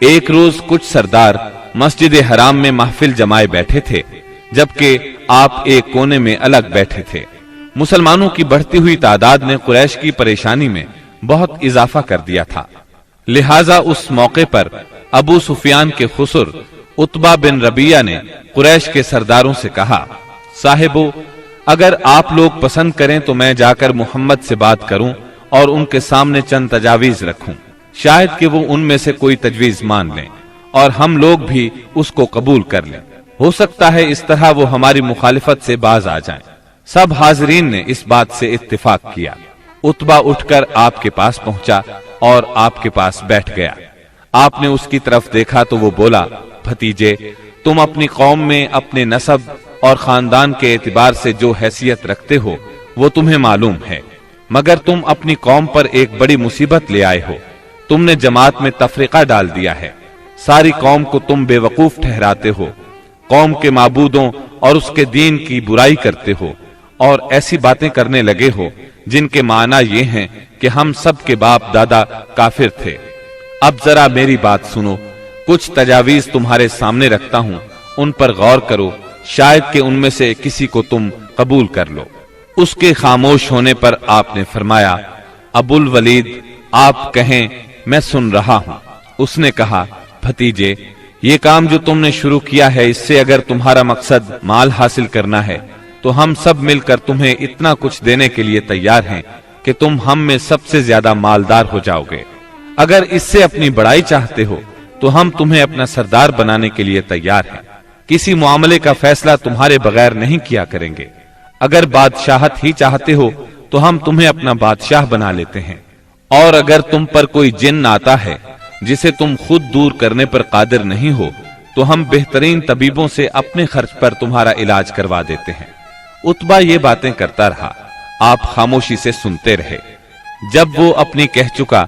ایک روز کچھ سردار مسجد حرام میں محفل جمائے بیٹھے تھے، جبکہ آپ ایک کونے میں الگ بیٹھے تھے۔ مسلمانوں کی بڑھتی ہوئی تعداد نے قریش کی پریشانی میں بہت اضافہ کر دیا تھا، لہٰذا اس موقع پر ابو سفیان کے خسر عتبہ بن ربیعہ نے قریش کے سرداروں سے کہا، صاحبو، اگر آپ لوگ پسند کریں تو میں جا کر محمد سے بات کروں اور ان کے سامنے چند تجاویز رکھوں، شاید کہ وہ ان میں سے کوئی تجویز مان لیں اور ہم لوگ بھی اس کو قبول کر لیں، ہو سکتا ہے اس طرح وہ ہماری مخالفت سے باز آ جائیں۔ سب حاضرین نے اس بات سے اتفاق کیا۔ عتبہ اٹھ کر آپ کے پاس پہنچا اور آپ کے پاس بیٹھ گیا۔ آپ نے اس کی طرف دیکھا تو وہ بولا، بھتیجے، تم اپنی قوم میں اپنے نسب اور خاندان کے اعتبار سے جو حیثیت رکھتے ہو وہ تمہیں معلوم ہے، مگر تم اپنی قوم پر ایک بڑی مصیبت لے آئے ہو۔ تم نے جماعت میں تفرقہ ڈال دیا ہے، ساری قوم کو تم بے وقوف ٹھہراتے ہو، قوم کے معبودوں اور اس کے دین کی برائی کرتے ہو اور ایسی باتیں کرنے لگے ہو جن کے معنی یہ ہیں کہ ہم سب کے باپ دادا کافر تھے۔ اب ذرا میری بات سنو، کچھ تجاویز تمہارے سامنے رکھتا ہوں، ان پر غور کرو، شاید کہ ان میں سے کسی کو تم قبول کر لو۔ اس کے خاموش ہونے پر آپ نے فرمایا، ابو الولید، آپ کہیں، میں سن رہا ہوں۔ اس نے کہا، بھتیجے، یہ کام جو تم نے شروع کیا ہے، اس سے اگر تمہارا مقصد مال حاصل کرنا ہے تو ہم سب مل کر تمہیں اتنا کچھ دینے کے لیے تیار ہیں کہ تم ہم میں سب سے زیادہ مالدار ہو جاؤ گے۔ اگر اس سے اپنی بڑائی چاہتے ہو تو ہم تمہیں اپنا سردار بنانے کے لیے تیار ہیں، کسی معاملے کا فیصلہ تمہارے بغیر نہیں کیا کریں گے۔ اگر بادشاہت ہی چاہتے ہو تو ہم تمہیں اپنا بادشاہ بنا لیتے ہیں، اور اگر تم پر کوئی جن آتا ہے جسے تم خود دور کرنے پر قادر نہیں ہو تو ہم بہترین طبیبوں سے اپنے خرچ پر تمہارا علاج کروا دیتے ہیں۔ عتبہ یہ باتیں کرتا رہا، آپ خاموشی سے سنتے رہے۔ جب وہ اپنی کہہ چکا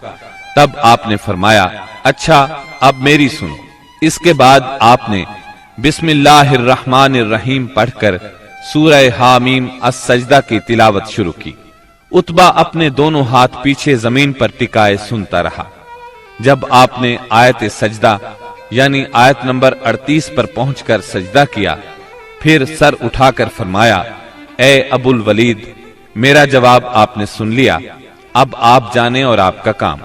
تب آپ نے فرمایا، اچھا اب میری سنو۔ اس کے بعد آپ نے بسم اللہ الرحمن الرحیم پڑھ کر سورہ حامیم السجدہ کی تلاوت شروع کی۔ عتبہ اپنے دونوں ہاتھ پیچھے زمین پر ٹکائے سنتا رہا۔ جب آپ نے آیت سجدہ یعنی آیت نمبر 38 پر پہنچ کر سجدہ کیا، پھر سر اٹھا کر فرمایا، اے ابو الولید، میرا جواب آپ نے سن لیا، اب آپ جانیں اور آپ کا کام۔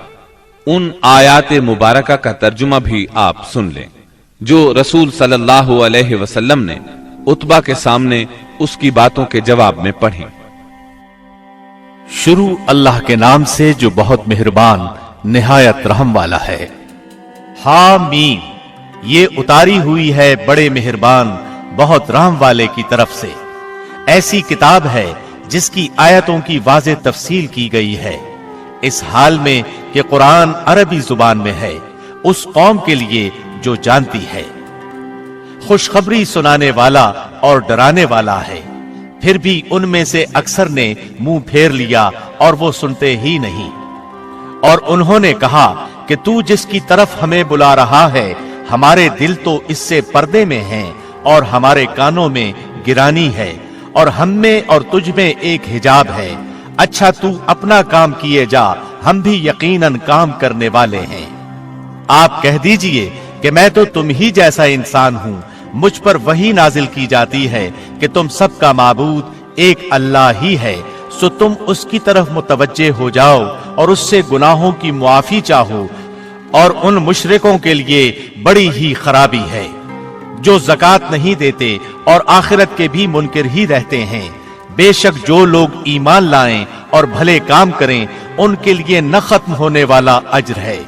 ان آیات مبارکہ کا ترجمہ بھی آپ سن لیں جو رسول صلی اللہ علیہ وسلم نے عتبہ کے سامنے اس کی باتوں کے جواب میں پڑھی۔ شروع اللہ کے نام سے جو بہت مہربان نہایت رحم والا ہے۔ حامیم، یہ اتاری ہوئی ہے بڑے مہربان بہت رحم والے کی طرف سے۔ ایسی کتاب ہے جس کی آیتوں کی واضح تفصیل کی گئی ہے، اس حال میں کہ قرآن عربی زبان میں ہے، اس قوم کے لیے جو جانتی ہے۔ خوشخبری سنانے والا اور ڈرانے والا ہے، پھر بھی ان میں سے اکثر نے منہ پھیر لیا اور وہ سنتے ہی نہیں۔ اور انہوں نے کہا کہ تو جس کی طرف ہمیں بلا رہا ہے، ہمارے دل تو اس سے پردے میں ہیں اور ہمارے کانوں میں گرانی ہے، اور ہم میں اور تجھ میں ایک حجاب ہے۔ اچھا تو اپنا کام کیے جا، ہم بھی یقیناً کام کرنے والے ہیں۔ آپ کہہ دیجئے کہ میں تو تم ہی جیسا انسان ہوں، مجھ پر وحی نازل کی جاتی ہے کہ تم سب کا معبود ایک اللہ ہی ہے، سو تم اس کی طرف متوجہ ہو جاؤ اور اس سے گناہوں کی معافی چاہو، اور ان مشرکوں کے لیے بڑی ہی خرابی ہے جو زکوٰۃ نہیں دیتے اور آخرت کے بھی منکر ہی رہتے ہیں۔ بے شک جو لوگ ایمان لائیں اور بھلے کام کریں ان کے لیے نہ ختم ہونے والا اجر ہے۔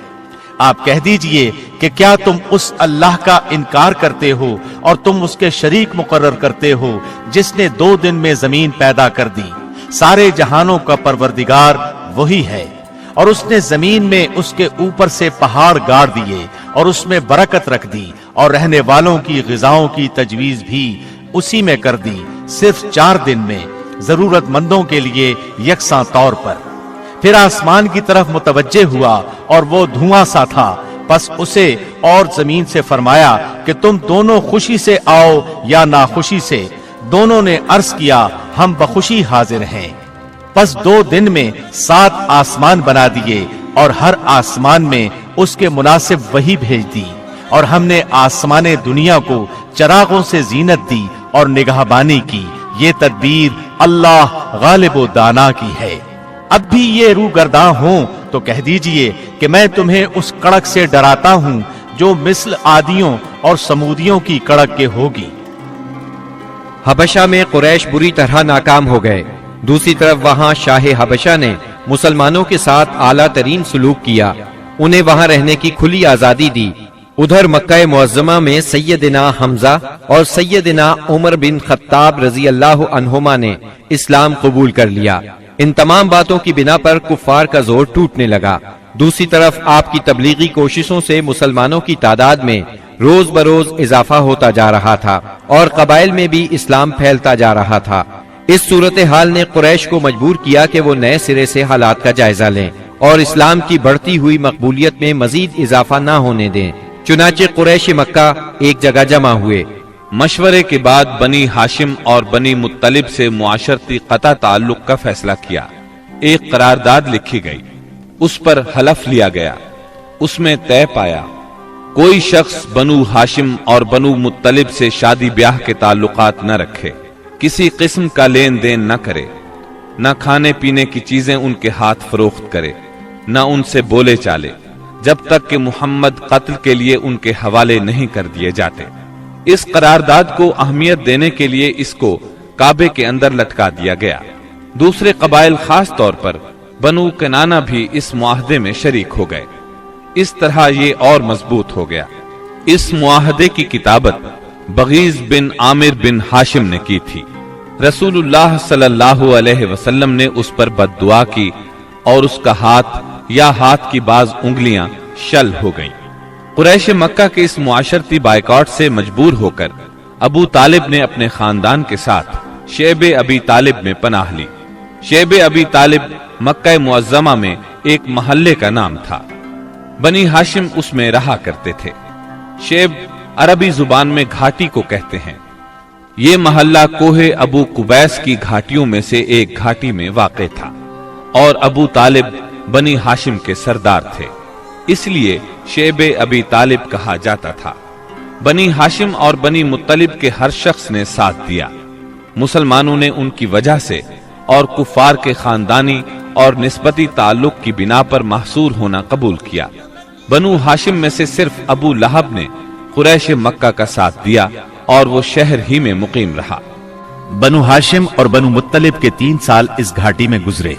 آپ کہہ دیجئے کہ کیا تم اس اللہ کا انکار کرتے ہو اور تم اس کے شریک مقرر کرتے ہو جس نے 2 دن میں زمین پیدا کر دی؟ سارے جہانوں کا پروردگار وہی ہے، اور اس نے زمین میں اس کے اوپر سے پہاڑ گاڑ دیے اور اس میں برکت رکھ دی، اور رہنے والوں کی غذاؤں کی تجویز بھی اسی میں کر دی، صرف 4 دن میں، ضرورت مندوں کے لیے یکساں طور پر۔ پھر آسمان کی طرف متوجہ ہوا اور وہ دھواں سا تھا، پس اسے اور زمین سے فرمایا کہ تم دونوں خوشی سے آؤ یا ناخوشی سے۔ دونوں نے عرض کیا، ہم بخوشی حاضر ہیں۔ پس 2 دن میں 7 آسمان بنا دیے، اور ہر آسمان میں اس کے مناسب وحی بھیج دی، اور ہم نے آسمان دنیا کو چراغوں سے زینت دی اور نگہبانی کی۔ یہ تدبیر اللہ غالب و دانا کی ہے۔ اب بھی یہ روگرداں ہوں تو کہہ دیجئے کہ میں تمہیں اس کڑک سے ڈراتا ہوں جو مثل عادیوں اور سمودیوں کی کڑک کے ہوگی۔ حبشہ میں قریش بری طرح ناکام ہو گئے۔ دوسری طرف وہاں شاہ حبشہ نے مسلمانوں کے ساتھ اعلیٰ ترین سلوک کیا، انہیں وہاں رہنے کی کھلی آزادی دی۔ ادھر مکہ معظمہ میں سیدنا حمزہ اور سیدنا عمر بن خطاب رضی اللہ عنہما نے اسلام قبول کر لیا۔ ان تمام باتوں کی بنا پر کفار کا زور ٹوٹنے لگا۔ دوسری طرف آپ کی تبلیغی کوششوں سے مسلمانوں کی تعداد میں روز بروز اضافہ ہوتا جا رہا تھا اور قبائل میں بھی اسلام پھیلتا جا رہا تھا۔ اس صورتحال نے قریش کو مجبور کیا کہ وہ نئے سرے سے حالات کا جائزہ لیں اور اسلام کی بڑھتی ہوئی مقبولیت میں مزید اضافہ نہ ہونے دیں۔ چنانچہ قریش مکہ ایک جگہ جمع ہوئے۔ مشورے کے بعد بنی ہاشم اور بنی مطلب سے معاشرتی قطع تعلق کا فیصلہ کیا۔ ایک قرارداد لکھی گئی، اس پر حلف لیا گیا۔ اس میں طے پایا کوئی شخص بنو ہاشم اور بنو مطلب سے شادی بیاہ کے تعلقات نہ رکھے، کسی قسم کا لین دین نہ کرے، نہ کھانے پینے کی چیزیں ان کے ہاتھ فروخت کرے، نہ ان سے بولے چالے، جب تک کہ محمد قتل کے لیے ان کے حوالے نہیں کر دیے جاتے۔ اس قرارداد کو اہمیت دینے کے لیے اس کو کعبے کے اندر لٹکا دیا گیا۔ دوسرے قبائل خاص طور پر بنو کنانہ بھی اس معاہدے میں شریک ہو گئے۔ اس طرح یہ اور مضبوط ہو گیا۔ اس معاہدے کی کتابت بغیز بن عامر بن ہاشم نے کی تھی۔ رسول اللہ صلی اللہ علیہ وسلم نے اس پر بد دعا کی اور اس کا ہاتھ یا ہاتھ کی بعض انگلیاں شل ہو گئیں۔ قریش مکہ کے اس معاشرتی بائیکاٹ سے مجبور ہو کر ابو طالب نے اپنے خاندان کے ساتھ شیب ابی طالب میں پناہ لی۔ شیب ابی طالب مکہ معظمہ میں ایک محلے کا نام تھا۔ بنی ہاشم اس میں رہا کرتے تھے۔ شیب عربی زبان میں گھاٹی کو کہتے ہیں۔ یہ محلہ کوہ ابو قبیس کی گھاٹیوں میں سے ایک گھاٹی میں واقع تھا اور ابو طالب بنی ہاشم کے سردار تھے، اس لیے شیب ابی طالب کہا جاتا تھا۔ بنی ہاشم اور بنی مطلب کے ہر شخص نے ساتھ دیا۔ مسلمانوں نے ان کی وجہ سے اور کفار کے خاندانی اور نسبتی تعلق کی بنا پر محصور ہونا قبول کیا۔ بنو ہاشم میں سے صرف ابو لہب نے قریش مکہ کا ساتھ دیا اور وہ شہر ہی میں مقیم رہا۔ بنو ہاشم اور بنو مطلب کے 3 سال اس گھاٹی میں گزرے۔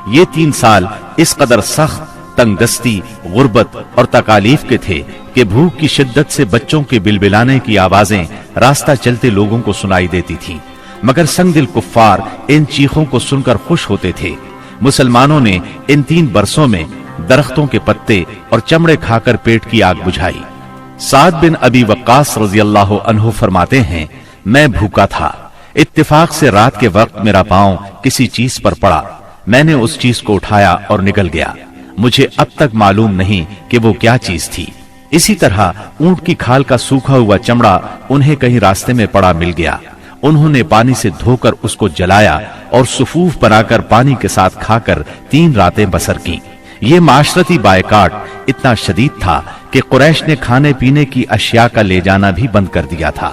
یہ 3 سال اس قدر سخت، تنگ دستی، غربت اور تکالیف کے تھے کہ بھوک کی شدت سے بچوں کے بلبلانے کی آوازیں راستہ چلتے لوگوں کو سنائی دیتی تھیں، مگر سنگ دل کفار ان چیخوں کو سن کر خوش ہوتے تھے۔ مسلمانوں نے ان 3 برسوں میں درختوں کے پتے اور چمڑے کھا کر پیٹ کی آگ بجھائی۔ سعد بن ابی وقاص رضی اللہ عنہ فرماتے ہیں، میں بھوکا تھا، اتفاق سے رات کے وقت میرا پاؤں کسی چیز پر پڑا، میں نے اس چیز کو اٹھایا اور نکل گیا، مجھے اب تک معلوم نہیں کہ وہ کیا چیز تھی۔ اسی طرح اونٹ کی کھال کا سوکھا ہوا چمڑا انہیں کہیں راستے میں پڑا مل گیا، انہوں نے پانی سے دھو کر اس کو جلایا اور صفوف بنا کر پانی کے ساتھ کھا کر 3 راتیں بسر کی۔ یہ معاشرتی بائیکاٹ اتنا شدید تھا کہ قریش نے کھانے پینے کی اشیاء کا لے جانا بھی بند کر دیا تھا۔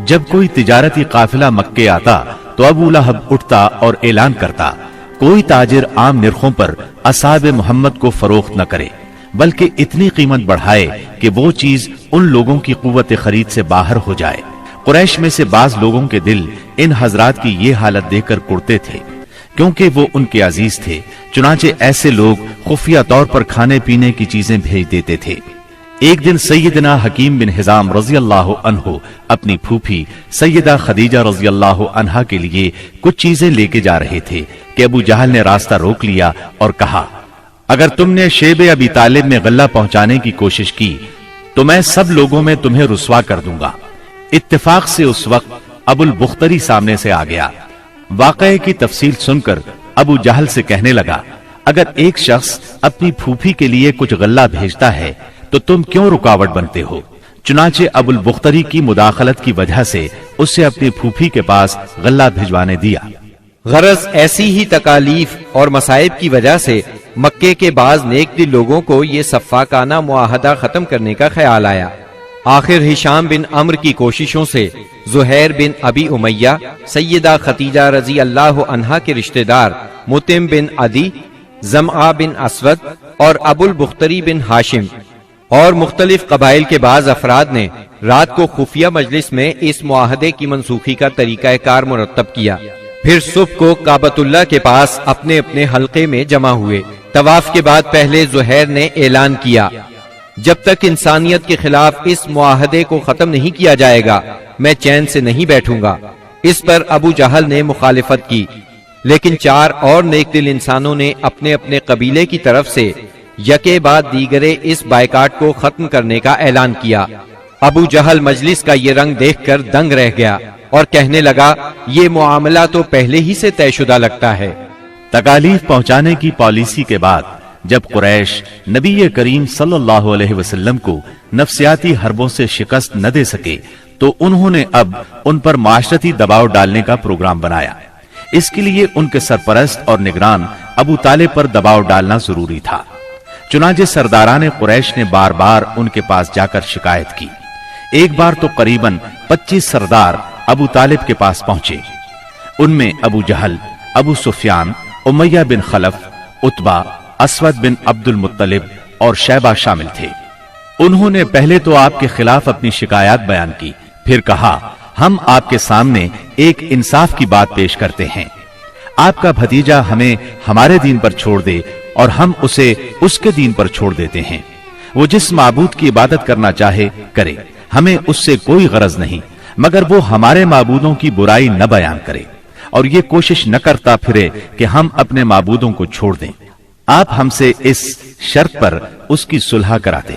جب کوئی تجارتی قافلہ مکے آتا تو ابو لہب اٹھتا اور اعلان کرتا، کوئی تاجر عام نرخوں پر اصحاب محمد کو فروخت نہ کرے، بلکہ اتنی قیمت بڑھائے کہ وہ چیز ان لوگوں کی قوت خرید سے باہر ہو جائے۔ قریش میں سے بعض لوگوں کے دل ان حضرات کی یہ حالت دیکھ کر کڑتے تھے، کیونکہ وہ ان کے عزیز تھے، چنانچہ ایسے لوگ خفیہ طور پر کھانے پینے کی چیزیں بھیج دیتے تھے۔ ایک دن سیدنا حکیم بن حزام رضی اللہ عنہ اپنی پھوپھی سیدہ خدیجہ رضی اللہ عنہا کے لیے کچھ چیزیں لے کے جا رہے تھے کہ ابو جہل نے راستہ روک لیا اور کہا، اگر تم نے شیب ابی طالب میں غلہ پہنچانے کی کوشش کی تو میں سب لوگوں میں تمہیں رسوا کر دوں گا۔ اتفاق سے اس وقت ابو البختری سامنے سے آ گیا۔ واقعے کی تفصیل سن کر ابو جہل سے کہنے لگا، اگر ایک شخص اپنی پھوپھی کے لیے کچھ غلہ بھیجتا ہے تو تم کیوں رکاوٹ بنتے ہو؟ چنانچہ ابو البختری کی مداخلت کی وجہ سے اسے اپنی پھوپھی کے پاس غلہ بھجوانے دیا۔ غرض ایسی ہی تکالیف اور مصائب کی وجہ سے مکے کے بعض نیک دل لوگوں کو یہ سفاکانہ معاہدہ ختم کرنے کا خیال آیا۔ آخر ہشام بن عمرو کی کوششوں سے زہیر بن ابی امیہ، سیدہ ختیجہ رضی اللہ عنہا کے رشتہ دار مطعم بن عدی، زمعہ بن اسود اور ابو البختری بن ہاشم اور مختلف قبائل کے بعض افراد نے رات کو خفیہ مجلس میں اس معاہدے کی منسوخی کا طریقہ کار مرتب کیا۔ پھر صبح کو کعبۃ اللہ کے پاس اپنے اپنے حلقے میں جمع ہوئے۔ طواف کے بعد پہلے زہیر نے اعلان کیا، جب تک انسانیت کے خلاف اس معاہدے کو ختم نہیں کیا جائے گا میں چین سے نہیں بیٹھوں گا۔ اس پر ابو جہل نے مخالفت کی، لیکن 4 اور نیک دل انسانوں نے اپنے اپنے قبیلے کی طرف سے یکے بعد دیگرے اس بائیکاٹ کو ختم کرنے کا اعلان کیا۔ ابو جہل مجلس کا یہ رنگ دیکھ کر دنگ رہ گیا اور کہنے لگا، یہ معاملہ تو پہلے ہی سے طے شدہ لگتا ہے۔ تکالیف پہنچانے کی پالیسی کے بعد جب قریش نبی کریم صلی اللہ علیہ وسلم کو نفسیاتی حربوں سے شکست نہ دے سکے تو انہوں نے اب ان پر معاشرتی دباؤ ڈالنے کا پروگرام بنایا۔ اس کے لیے ان کے سرپرست اور نگران ابو طالب پر دباؤ ڈالنا ضروری تھا۔ چنانچہ سرداران قریش نے بار بار ان کے پاس جا کر شکایت کی۔ ایک بار تو قریباً 25 سردار ابو طالب کے پاس پہنچے۔ ان میں ابو جہل، ابو سفیان، امیہ بن خلف، عتبہ، اسود بن عبد المطلب اور شیبہ شامل تھے۔ انہوں نے پہلے تو آپ کے خلاف اپنی شکایات بیان کی، پھر کہا، ہم آپ کے سامنے ایک انصاف کی بات پیش کرتے ہیں۔ آپ کا بھتیجا ہمیں ہمارے دین پر چھوڑ دے اور ہم اسے اس کے دین پر چھوڑ دیتے ہیں۔ وہ جس معبود کی عبادت کرنا چاہے کرے، ہمیں اس سے کوئی غرض نہیں، مگر وہ ہمارے معبودوں کی برائی نہ بیان کرے اور یہ کوشش نہ کرتا پھرے کہ ہم اپنے معبودوں کو چھوڑ دیں۔ آپ ہم سے اس شرط پر اس کی صلح کراتے۔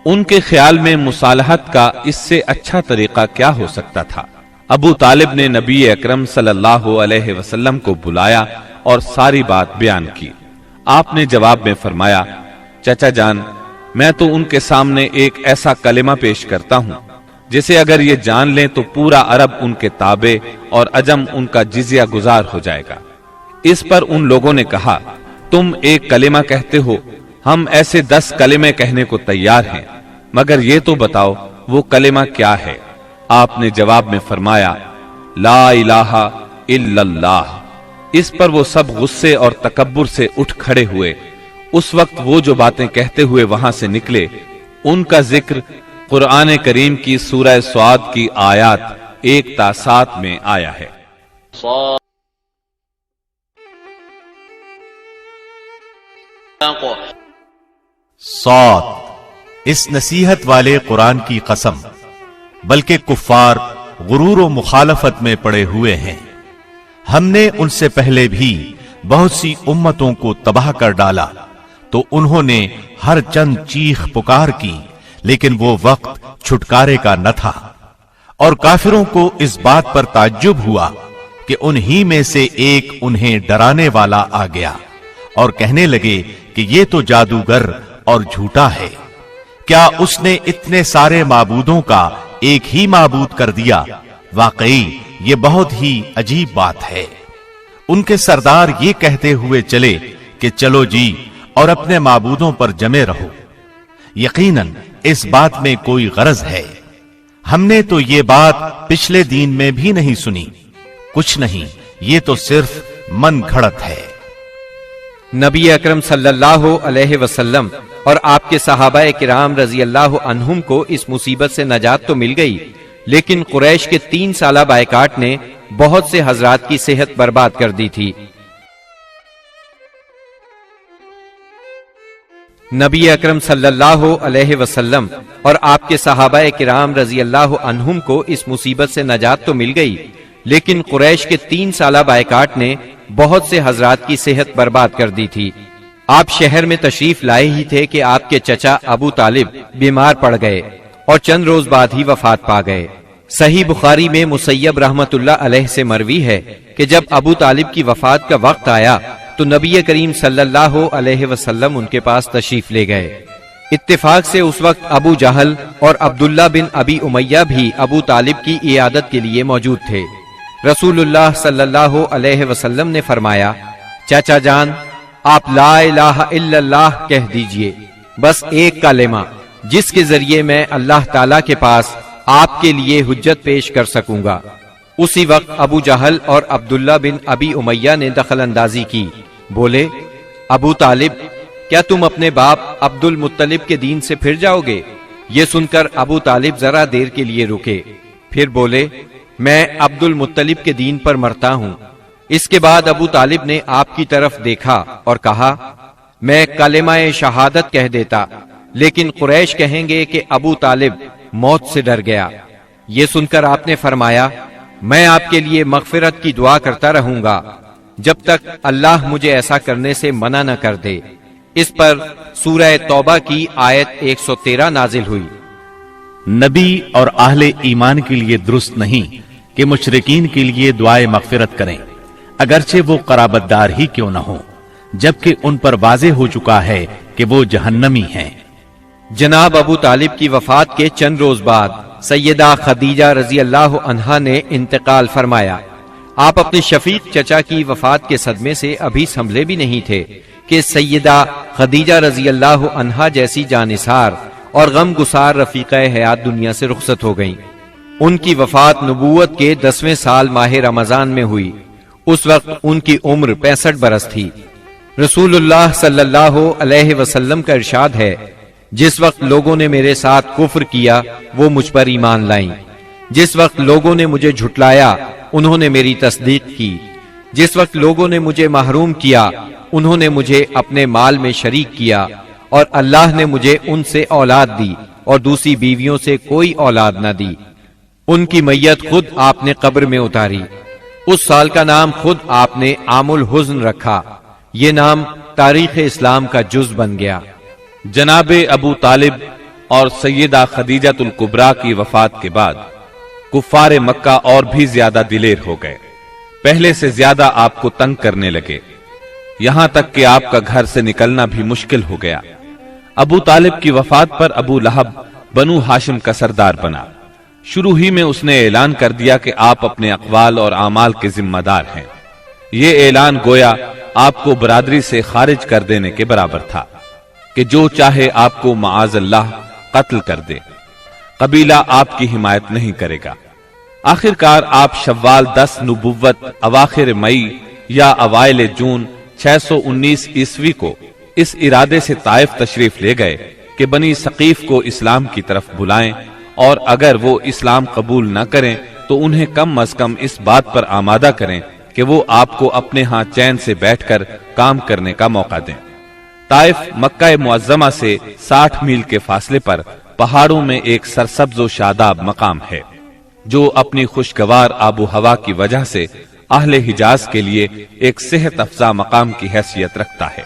ان کے خیال میں مصالحت کا اس سے اچھا طریقہ کیا ہو سکتا تھا۔ ابو طالب نے نبی اکرم صلی اللہ علیہ وسلم کو بلایا اور ساری بات بیان کی۔ آپ نے جواب میں فرمایا، چچا جان، میں تو ان کے سامنے ایک ایسا کلمہ پیش کرتا ہوں جسے اگر یہ جان لیں تو پورا عرب ان کے تابع اور عجم ان کا جزیہ گزار ہو جائے گا۔ اس پر ان لوگوں نے کہا، تم ایک کلمہ کہتے ہو، ہم ایسے 10 کلمے کہنے کو تیار ہیں، مگر یہ تو بتاؤ وہ کلمہ کیا ہے؟ آپ نے جواب میں فرمایا، لا الہ الا اللہ۔ اس پر وہ سب غصے اور تکبر سے اٹھ کھڑے ہوئے۔ اس وقت وہ جو باتیں کہتے ہوئے وہاں سے نکلے ان کا ذکر قرآن کریم کی سورہ سعد کی آیات 1 تا 7 میں آیا ہے۔ صاد، اس نصیحت والے قرآن کی قسم، بلکہ کفار غرور و مخالفت میں پڑے ہوئے ہیں۔ ہم نے ان سے پہلے بھی بہت سی امتوں کو تباہ کر ڈالا تو انہوں نے ہر چند چیخ پکار کی، لیکن وہ وقت چھٹکارے کا نہ تھا، اور کافروں کو اس بات پر تعجب ہوا کہ انہی میں سے ایک انہیں ڈرانے والا آ گیا اور کہنے لگے کہ یہ تو جادوگر اور جھوٹا ہے۔ کیا اس نے اتنے سارے معبودوں کا ایک ہی معبود کر دیا؟ واقعی یہ بہت ہی عجیب بات ہے۔ ان کے سردار یہ کہتے ہوئے چلے کہ چلو جی اور اپنے معبودوں پر جمے رہو، یقیناً اس بات میں کوئی غرض ہے۔ ہم نے تو یہ بات پچھلے دین میں بھی نہیں سنی، کچھ نہیں، یہ تو صرف من گھڑت ہے۔ نبی اکرم صلی اللہ علیہ وسلم اور آپ کے صحابہ کرام رضی اللہ عنہم کو اس مصیبت سے نجات تو مل گئی، لیکن قریش کے 3 سالہ بائیکاٹ نے بہت سے حضرات کی صحت برباد کر دی تھی۔ نبی اکرم صلی اللہ علیہ وسلم اور آپ کے صحابہ کرام رضی اللہ عنہم کو اس مصیبت سے نجات تو مل گئی، لیکن قریش کے 3 سالہ بائیکاٹ نے بہت سے حضرات کی صحت برباد کر دی تھی۔ آپ شہر میں تشریف لائے ہی تھے کہ آپ کے چچا ابو طالب بیمار پڑ گئے اور چند روز بعد ہی وفات پا گئے۔ صحیح بخاری میں مسیب رحمت اللہ علیہ سے مروی ہے کہ جب ابو طالب کی وفات کا وقت آیا تو نبی کریم صلی اللہ علیہ وسلم ان کے پاس تشریف لے گئے۔ اتفاق سے اس وقت ابو جہل اور عبداللہ بن ابی امیہ بھی ابو طالب کی عیادت کے لیے موجود تھے۔ رسول اللہ صلی اللہ علیہ وسلم نے فرمایا، چاچا جان، آپ لا الہ الا اللہ کہہ دیجئے، بس ایک کلمہ جس کے ذریعے میں اللہ تعالی کے پاس آپ کے لیے حجت پیش کر سکوں گا۔ اسی وقت ابو جہل اور عبداللہ بن ابی امیہ نے دخل اندازی کی، بولے، ابو طالب، کیا تم اپنے باپ عبد المطلب کے دین سے پھر جاؤ گے؟ یہ سن کر ابو طالب ذرا دیر کے لیے رکے، پھر بولے، میں عبد المطلب کے دین پر مرتا ہوں۔ اس کے بعد ابو طالب نے آپ کی طرف دیکھا اور کہا، میں کلمہ شہادت کہہ دیتا، لیکن قریش کہیں گے کہ ابو طالب موت سے ڈر گیا۔ یہ سن کر آپ نے فرمایا، میں آپ کے لیے مغفرت کی دعا کرتا رہوں گا جب تک اللہ مجھے ایسا کرنے سے منع نہ کر دے۔ اس پر سورہ توبہ کی آیت 113 نازل ہوئی۔ نبی اور اہل ایمان کے لیے درست نہیں کہ مشرکین کے لیے دعائے مغفرت کریں، اگرچہ وہ قرابت دار ہی کیوں نہ ہوں، جبکہ ان پر واضح ہو چکا ہے کہ وہ جہنمی ہیں۔ جناب ابو طالب کی وفات کے چند روز بعد سیدہ خدیجہ رضی اللہ عنہا نے انتقال فرمایا۔ آپ اپنے شفیق چچا کی وفات کے صدمے سے ابھی سنبھلے بھی نہیں تھے کہ سیدہ خدیجہ رضی اللہ عنہا جیسی جانثار اور غم گسار رفیقہ حیات دنیا سے رخصت ہو گئیں۔ ان کی وفات نبوت کے 10ویں سال ماہ رمضان میں ہوئی۔ اس وقت ان کی عمر 65 برس تھی۔ رسول اللہ صلی اللہ علیہ وسلم کا ارشاد ہے، جس وقت لوگوں نے میرے ساتھ کفر کیا وہ مجھ پر ایمان لائیں، جس وقت لوگوں نے مجھے جھٹلایا انہوں نے میری تصدیق کی، جس وقت لوگوں نے مجھے محروم کیا انہوں نے مجھے اپنے مال میں شریک کیا، اور اللہ نے مجھے ان سے اولاد دی اور دوسری بیویوں سے کوئی اولاد نہ دی۔ ان کی میت خود آپ نے قبر میں اتاری۔ اس سال کا نام خود آپ نے عام الحزن رکھا۔ یہ نام تاریخ اسلام کا جز بن گیا۔ جناب ابو طالب اور سیدہ خدیجہ الکبریٰ کی وفات کے بعد کفار مکہ اور بھی زیادہ دلیر ہو گئے، پہلے سے زیادہ آپ کو تنگ کرنے لگے، یہاں تک کہ آپ کا گھر سے نکلنا بھی مشکل ہو گیا۔ ابو طالب کی وفات پر ابو لہب بنو ہاشم کا سردار بنا۔ شروع ہی میں اس نے اعلان کر دیا کہ آپ اپنے اقوال اور اعمال کے ذمہ دار ہیں۔ یہ اعلان گویا آپ کو برادری سے خارج کر دینے کے برابر تھا کہ جو چاہے آپ کو معاذ اللہ قتل کر دے، قبیلہ آپ کی حمایت نہیں کرے گا۔ آخر کار آپ شوال 10 نبوت اواخر مئی یا اوائل جون 619 عیسوی کو اس ارادے سے طائف تشریف لے گئے کہ بنی ثقیف کو اسلام کی طرف بلائیں، اور اگر وہ اسلام قبول نہ کریں تو انہیں کم از کم اس بات پر آمادہ کریں کہ وہ آپ کو اپنے ہاں چین سے بیٹھ کر کام کرنے کا موقع دیں۔ طائف مکہ معظمہ سے 60 میل کے فاصلے پر پہاڑوں میں ایک سرسبز و شاداب مقام ہے، جو اپنی خوشگوار آب و ہوا کی وجہ سے اہل حجاز کے لیے ایک صحت افزا مقام کی حیثیت رکھتا ہے۔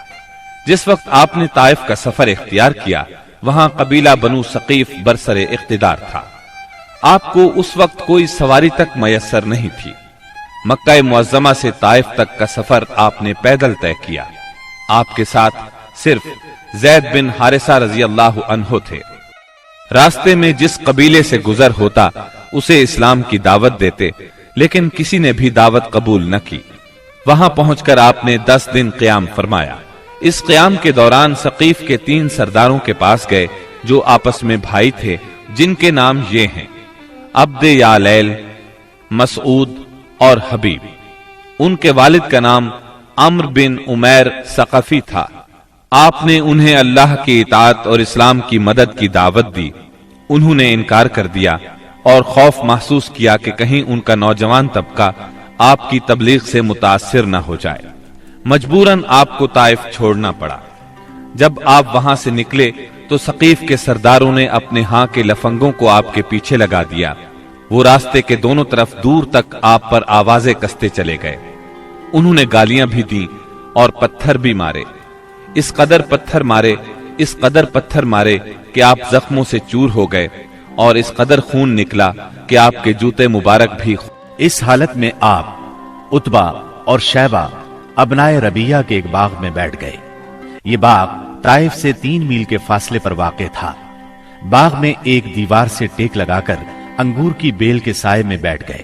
جس وقت آپ نے طائف کا سفر اختیار کیا، وہاں قبیلہ بنو ثقیف برسر اقتدار تھا۔ آپ کو اس وقت کوئی سواری تک میسر نہیں تھی۔ مکہ معظمہ سے طائف تک کا سفر آپ نے پیدل طے کیا۔ آپ کے ساتھ صرف زید بن حارثہ رضی اللہ عنہ تھے۔ راستے میں جس قبیلے سے گزر ہوتا اسے اسلام کی دعوت دیتے، لیکن کسی نے بھی دعوت قبول نہ کی۔ وہاں پہنچ کر آپ نے 10 دن قیام فرمایا۔ اس قیام کے دوران ثقیف کے 3 سرداروں کے پاس گئے جو آپس میں بھائی تھے، جن کے نام یہ ہیں: عبد یالیل، مسعود اور حبیب۔ ان کے والد کا نام عمرو بن عمیر ثقفی تھا۔ آپ نے انہیں اللہ کی اطاعت اور اسلام کی مدد کی دعوت دی۔ انہوں نے انکار کر دیا اور خوف محسوس کیا کہ کہیں ان کا نوجوان طبقہ آپ کی تبلیغ سے متاثر نہ ہو جائے۔ مجبوراً آپ کو طائف چھوڑنا پڑا۔ جب آپ وہاں سے نکلے تو ثقیف کے سرداروں نے اپنے ہاں کے لفنگوں کو آپ کے پیچھے لگا دیا۔ وہ راستے کے دونوں طرف دور تک آپ پر آوازیں کستے چلے گئے۔ انہوں نے گالیاں بھی دیں اور پتھر بھی مارے۔ اس قدر پتھر مارے کہ آپ زخموں سے چور ہو گئے، اور اس قدر خون نکلا کہ آپ کے جوتے مبارک بھی۔ اس حالت میں آپ عتبہ اور شیبہ ابنائے ربیہ کے ایک باغ میں بیٹھ گئے۔ یہ باغ طائف سے 3 میل کے فاصلے پر واقع تھا۔ باغ میں ایک دیوار سے ٹیک لگا کر انگور کی بیل کے سائے میں بیٹھ گئے۔